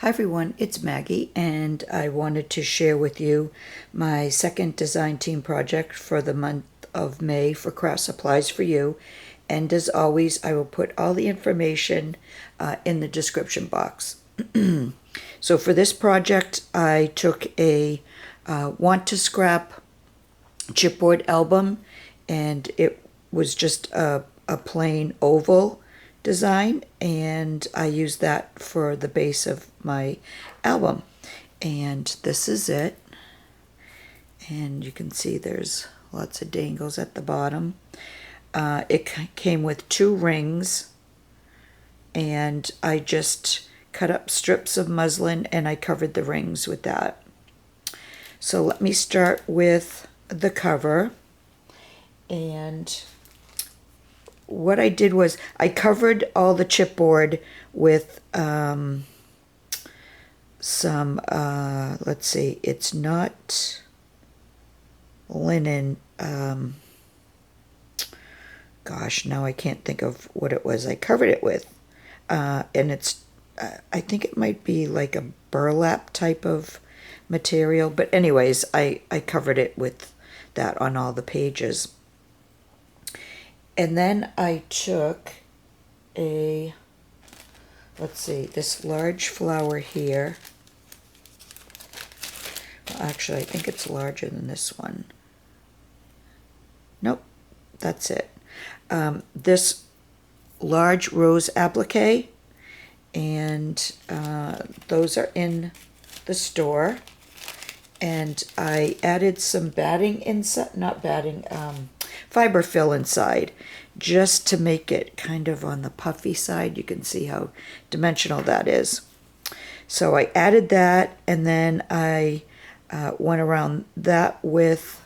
Hi everyone, it's Maggie, and I wanted to share with you my second design team project for the month of May for Craft Supplies for You. And as always, I will put all the information in the description box. So for this project, I took a Want2Scrap chipboard album, and it was just a plain oval design, and I used that for the base of my album. And this is it, and you can see there's lots of dangles at the bottom. It came with 2 rings, and I just cut up strips of muslin and I covered the rings with that. So let me start with the cover. And what I did was I covered all the chipboard with some, let's see, it's not linen. Gosh, now I can't think of what it was I covered it with. And it's, I think it might be like a burlap type of material. But anyways, I covered it with that on all the pages. And then I took a, let's see, this large flower here. Well, actually, I think it's larger than this one. Nope, that's it. This large rose applique, and those are in the store. And I added some batting inside, not batting, fiber fill inside, just to make it kind of on the puffy side. You can see how dimensional that is. So I added that, and then I went around that with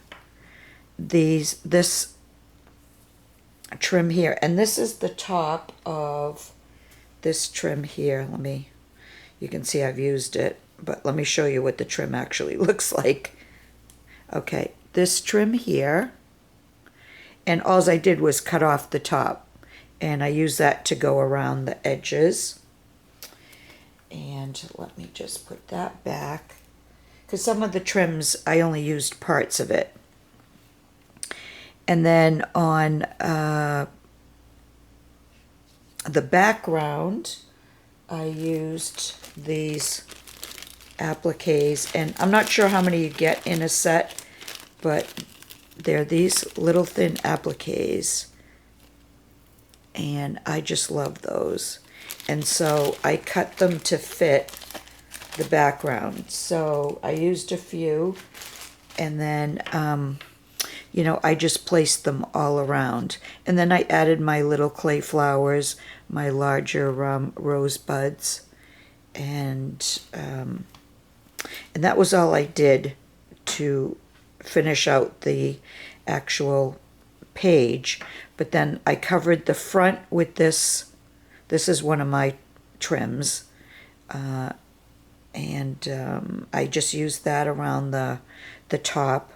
this trim here. And this is the top of this trim here. You can see I've used it, but let me show you what the trim actually looks like. Okay, this trim here, and all I did was cut off the top, and I use that to go around the edges. And let me just put that back, because some of the trims I only used parts of it. And then on the background, I used these appliques, and I'm not sure how many you get in a set, but they're these little thin appliques, and I just love those. And so I cut them to fit the background. So I used a few, and then I just placed them all around. And then I added my little clay flowers, my larger rose buds, and that was all I did to finish out the actual page. But then I covered the front with this. This is one of my trims, and I just used that around the top.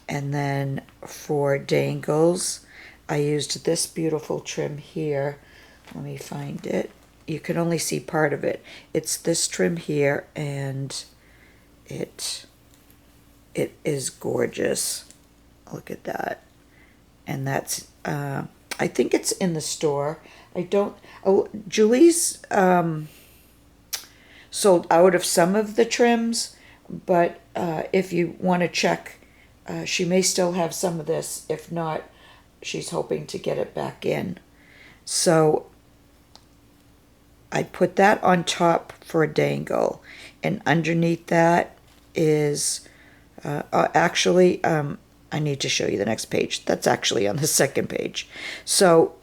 And then for dangles, I used this beautiful trim here. Let me find it. You can only see part of it. It's this trim here, and it is gorgeous. Look at that. And that's, I think it's in the store. Julie's sold out of some of the trims, but if you want to check, she may still have some of this. If not, she's hoping to get it back in. So I put that on top for a dangle, and underneath that is I need to show you the next page. That's actually on the second page. So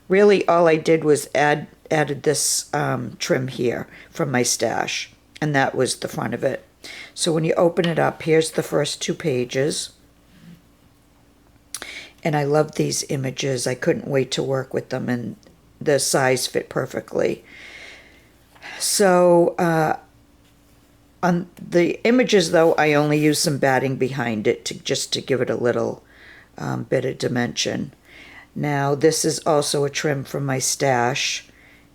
really all I did was added this trim here from my stash, and that was the front of it. So when you open it up, here's the first 2 pages. And I love these images. I couldn't wait to work with them, and the size fit perfectly. So on the images, though, I only used some batting behind it just to give it a little bit of dimension. Now, this is also a trim from my stash,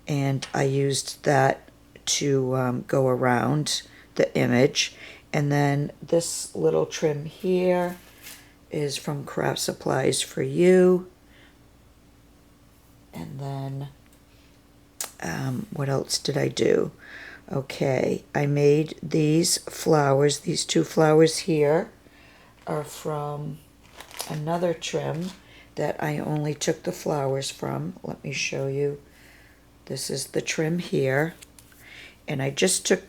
and I used that to go around the image. And then this little trim here is from Craft Supplies for You. And then what else did I do? Okay, I made these flowers. These two flowers here are from another trim that I only took the flowers from. Let me show you. This is the trim here. And I just took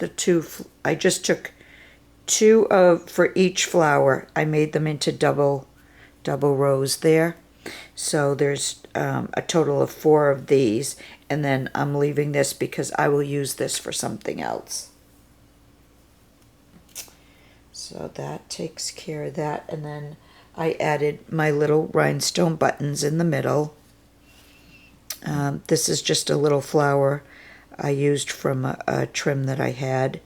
two of for each flower. I made them into double rows there. So there's a total of 4 of these, and then I'm leaving this because I will use this for something else. So that takes care of that, and then I added my little rhinestone buttons in the middle. This is just a little flower I used from a trim that I had.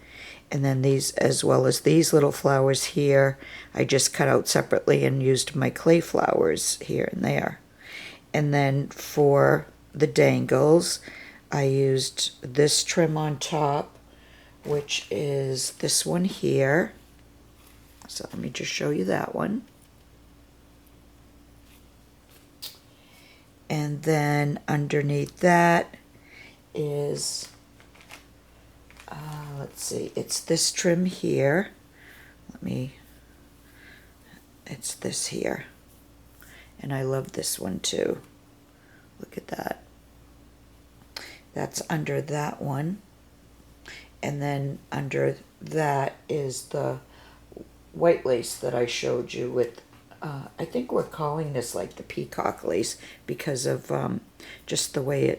And then these, as well as these little flowers here, I just cut out separately and used my clay flowers here and there. And then for the dangles, I used this trim on top, which is this one here. So let me just show you that one. And then underneath that is, let's see, it's this trim here. It's this here. And I love this one too. Look at that. That's under that one. And then under that is the white lace that I showed you with, I think we're calling this like the peacock lace because of just the way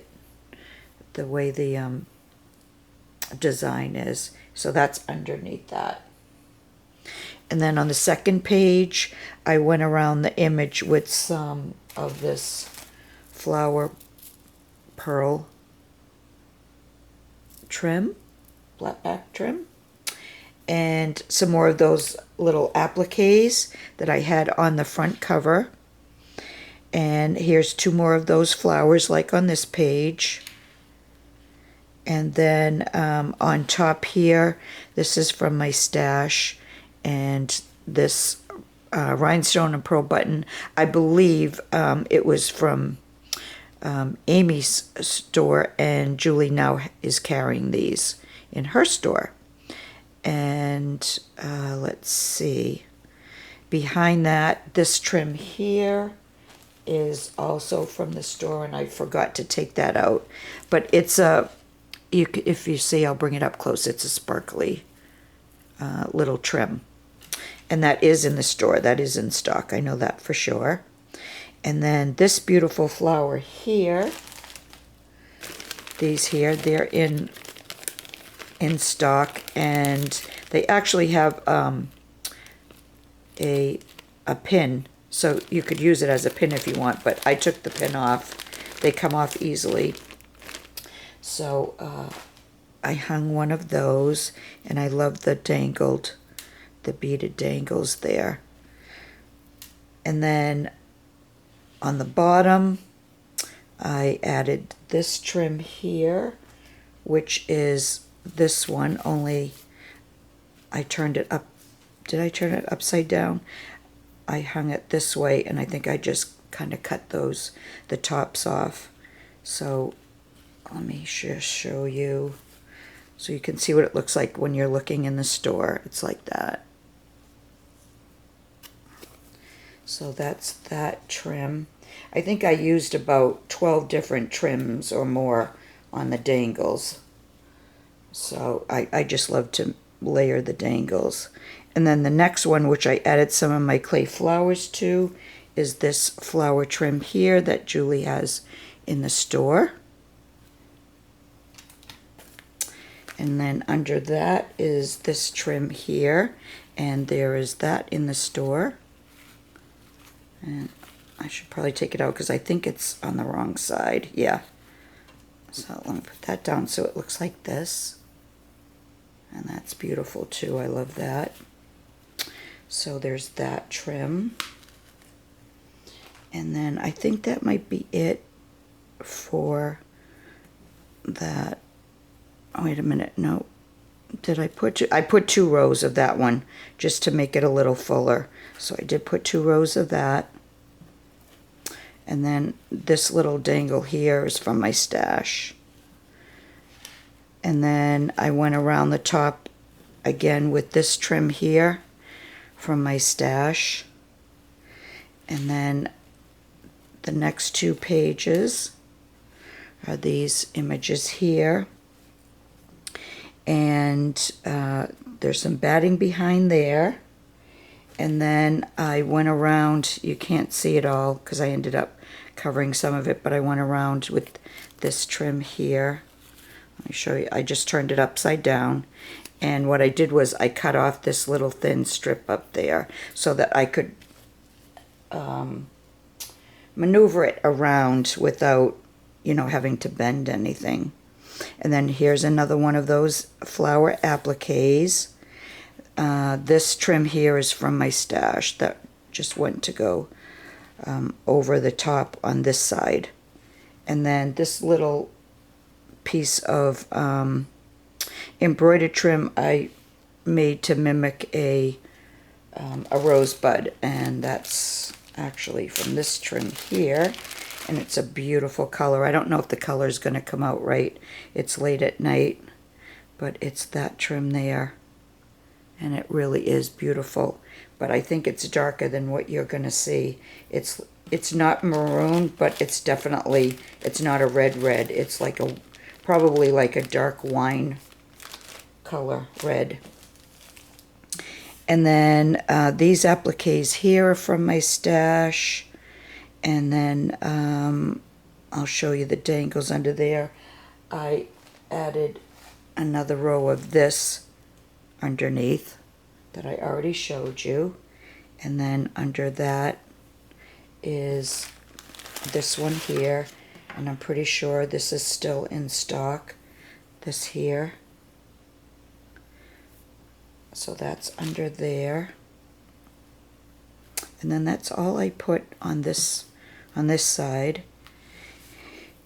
the design is. So that's underneath that. And then on the second page, I went around the image with some of this flower pearl trim, flat back trim, and some more of those little appliques that I had on the front cover. And here's 2 more of those flowers like on this page. And then on top here, this is from my stash, and this rhinestone and pearl button, I believe it was from Amy's store, and Julie now is carrying these in her store. And let's see, behind that, this trim here is also from the store, and I forgot to take that out. But it's a, if you see, I'll bring it up close, it's a sparkly little trim. And that is in the store, that is in stock, I know that for sure. And then this beautiful flower here, these here, they're in stock, and they actually have a pin, so you could use it as a pin if you want, but I took the pin off. They come off easily. So I hung one of those, and I love the beaded dangles there. And then on the bottom, I added this trim here, which is this one, only I turned it up. Did I turn it upside down? I hung it this way, and I think I just kind of cut the tops off. So let me just show you so you can see what it looks like when you're looking in the store. It's like that. So that's that trim. I think I used about 12 different trims or more on the dangles. So I just love to layer the dangles. And then the next one, which I added some of my clay flowers to, is this flower trim here that Julie has in the store. And then under that is this trim here, and there is that in the store. And I should probably take it out because I think it's on the wrong side. Yeah. So let me put that down so it looks like this. And that's beautiful too. I love that. So there's that trim. And then I think that might be it for that wait a minute, no. Did I put two? I put 2 rows of that one just to make it a little fuller. So I did put 2 rows of that. And then this little dangle here is from my stash. And then I went around the top again with this trim here from my stash. And then the next 2 pages are these images here. And there's some batting behind there. And then I went around, you can't see it all because I ended up covering some of it, but I went around with this trim here. Let me show you. I just turned it upside down. And what I did was I cut off this little thin strip up there so that I could maneuver it around without, you know, having to bend anything. And then here's another one of those flower appliques. This trim here is from my stash that just went to go over the top on this side. And then this little piece of embroidered trim I made to mimic a rosebud, and that's actually from this trim here, and it's a beautiful color. I don't know if the color is going to come out right. It's late at night, but it's that trim there, and it really is beautiful. But I think it's darker than what you're going to see. It's not maroon, but it's definitely, it's not a red. It's like a, probably like a dark wine color red. And then these appliques here are from my stash. And then I'll show you the dangles under there. I added another row of this underneath that I already showed you. And then under that is this one here. And I'm pretty sure this is still in stock. This here. So that's under there. And then that's all I put on this side.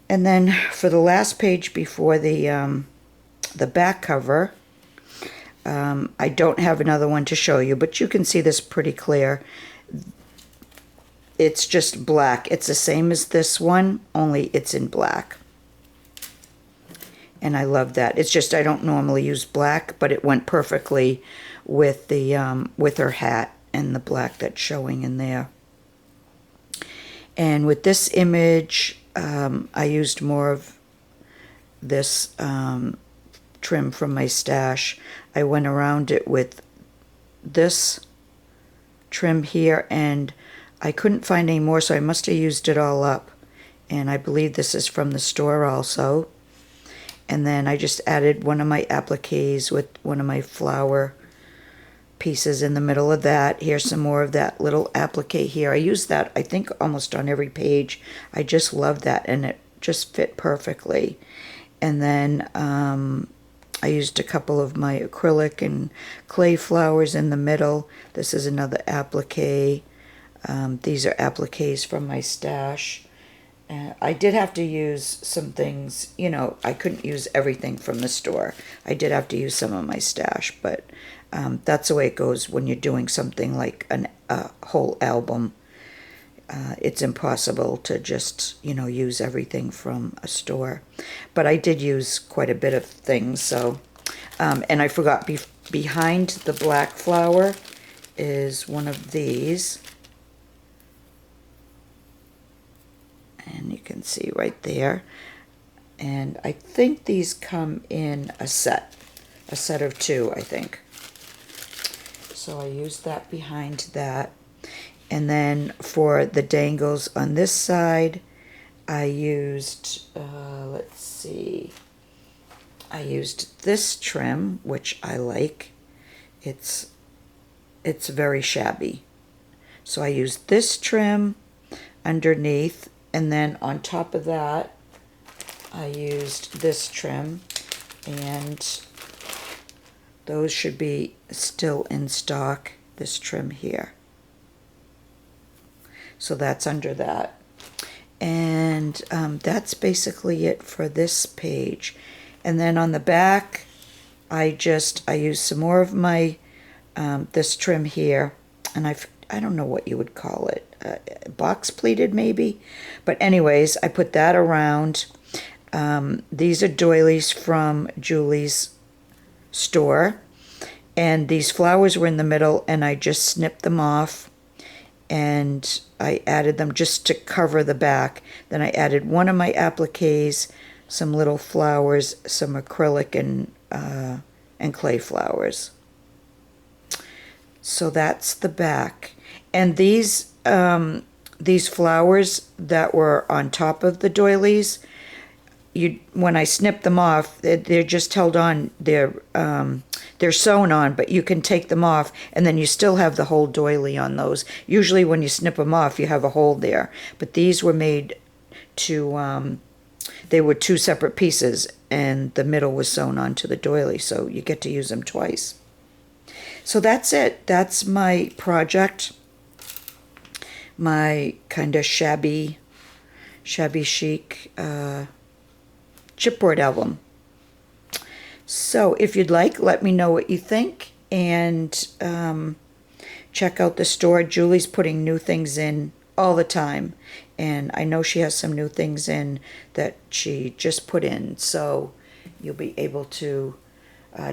And then for the last page before the back cover, I don't have another one to show you, but you can see this pretty clear. It's just black. It's the same as this one, only it's in black. And I love that. It's just I don't normally use black, but it went perfectly with the with her hat and the black that's showing in there. And with this image, I used more of this trim from my stash. I went around it with this trim here, and I couldn't find any more, so I must have used it all up. And I believe this is from the store also. And then I just added one of my appliques with one of my flower pieces in the middle of that. Here's some more of that little applique here. I use that, I think, almost on every page. I just love that, and it just fit perfectly. And then I used a couple of my acrylic and clay flowers in the middle. This is another applique. These are appliques from my stash. I did have to use some things, you know, I couldn't use everything from the store. I did have to use some of my stash, but that's the way it goes when you're doing something like a whole album. It's impossible to just, you know, use everything from a store. But I did use quite a bit of things, so. And I forgot, behind the black flower is one of these. And you can see right there. And I think these come in a set of 2, I think. So I used that behind that. And then for the dangles on this side, I used, let's see, I used this trim, which I like. It's very shabby. So I used this trim underneath. And then on top of that, I used this trim, and those should be still in stock, this trim here. So that's under that. And that's basically it for this page. And then on the back, I use some more of my, this trim here, and I don't know what you would call it, box pleated maybe. But anyways, I put that around. These are doilies from Julie's store, and these flowers were in the middle, and I just snipped them off, and I added them just to cover the back. Then I added one of my appliques, some little flowers, some acrylic and clay flowers. So that's the back. And these flowers that were on top of the doilies, when I snip them off, they're just held on. They're sewn on, but you can take them off, and then you still have the whole doily on those. Usually when you snip them off, you have a hole there. But these were made to, they were two separate pieces, and the middle was sewn onto the doily, so you get to use them twice. So that's it. That's my project. My kind of shabby chic chipboard album. So if you'd like, let me know what you think, and check out the store. Julie's putting new things in all the time, and I know she has some new things in that she just put in, so you'll be able to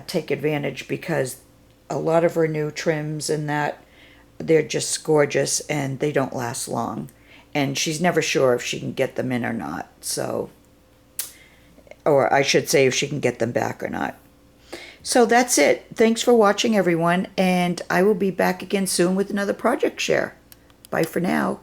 take advantage, because a lot of her new trims and that, they're just gorgeous, and they don't last long, and she's never sure if she can get them in or not, so, or I should say if she can get them back or not. So that's it. Thanks for watching, everyone, and I will be back again soon with another project share. Bye for now.